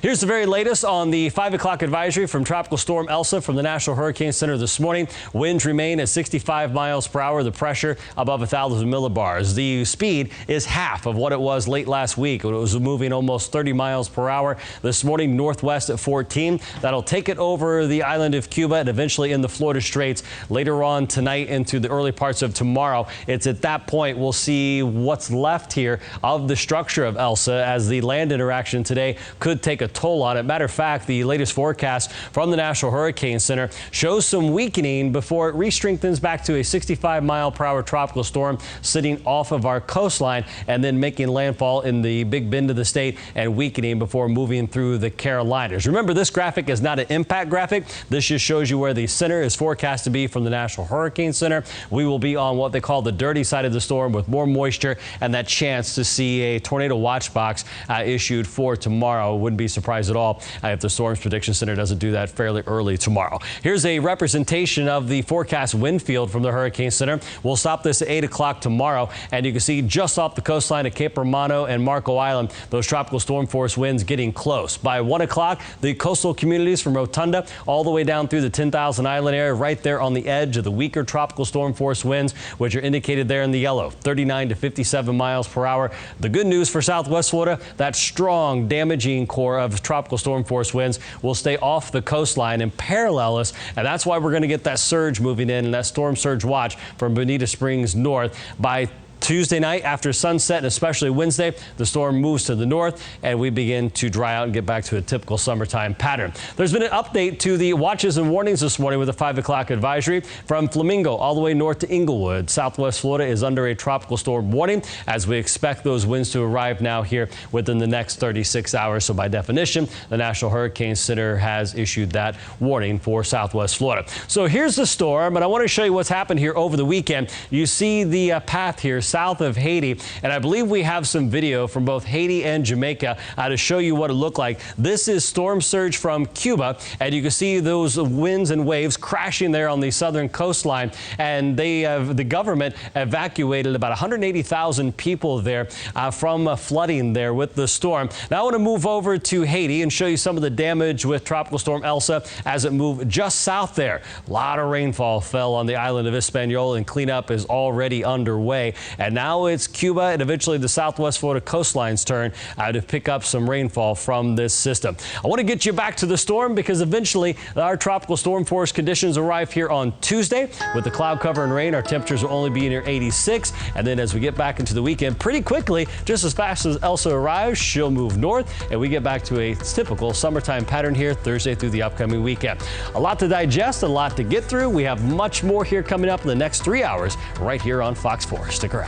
Here's the very latest on the 5 o'clock advisory from Tropical Storm Elsa from the National Hurricane Center this morning. Winds remain at 65 miles per hour. The pressure above 1,000 millibars. The speed is half of what it was late last week. It was moving almost 30 miles per hour. This morning, northwest at 14. That'll take it over the island of Cuba and eventually in the Florida Straits later on tonight into the early parts of tomorrow. It's at that point we'll see what's left here of the structure of Elsa, as the land interaction today could take a toll on it. Matter of fact, the latest forecast from the National Hurricane Center shows some weakening before it re-strengthens back to a 65 mile per hour tropical storm sitting off of our coastline and then making landfall in the Big Bend of the state and weakening before moving through the Carolinas. Remember, this graphic is not an impact graphic. This just shows you where the center is forecast to be from the National Hurricane Center. We will be on what they call the dirty side of the storm with more moisture and that chance to see a tornado watch box issued for tomorrow. Wouldn't be surprised at all if the Storms Prediction Center doesn't do that fairly early tomorrow. Here's a representation of the forecast wind field from the Hurricane Center. We'll stop this at 8 o'clock tomorrow, and you can see just off the coastline of Cape Romano and Marco Island, those tropical storm force winds getting close. By 1 o'clock, the coastal communities from Rotunda all the way down through the 10,000 island area, right there on the edge of the weaker tropical storm force winds, which are indicated there in the yellow, 39 to 57 miles per hour. The good news for Southwest Florida, that strong damaging core of tropical storm force winds will stay off the coastline and parallel us, and that's why we're going to get that surge moving in and that storm surge watch from Bonita Springs north. By Tuesday night after sunset, and especially Wednesday, the storm moves to the north and we begin to dry out and get back to a typical summertime pattern. There's been an update to the watches and warnings this morning with a 5 o'clock advisory from Flamingo all the way north to Inglewood. Southwest Florida is under a tropical storm warning as we expect those winds to arrive now here within the next 36 hours. So by definition, the National Hurricane Center has issued that warning for Southwest Florida. So here's the storm, and I want to show you what's happened here over the weekend. You see the path here south of Haiti, and I believe we have some video from both Haiti and Jamaica to show you what it looked like. This is storm surge from Cuba, and you can see those winds and waves crashing there on the southern coastline, and the government evacuated about 180,000 people there from flooding there with the storm. Now I want to move over to Haiti and show you some of the damage with Tropical Storm Elsa as it moved just south there. A lot of rainfall fell on the island of Hispaniola, and cleanup is already underway. And now it's Cuba and eventually the Southwest Florida coastline's turn to pick up some rainfall from this system. I want to get you back to the storm because eventually our tropical storm force conditions arrive here on Tuesday. With the cloud cover and rain, our temperatures will only be near 86. And then as we get back into the weekend, pretty quickly, just as fast as Elsa arrives, she'll move north and we get back to a typical summertime pattern here Thursday through the upcoming weekend. A lot to digest, a lot to get through. We have much more here coming up in the next 3 hours right here on Fox 4. Stick around.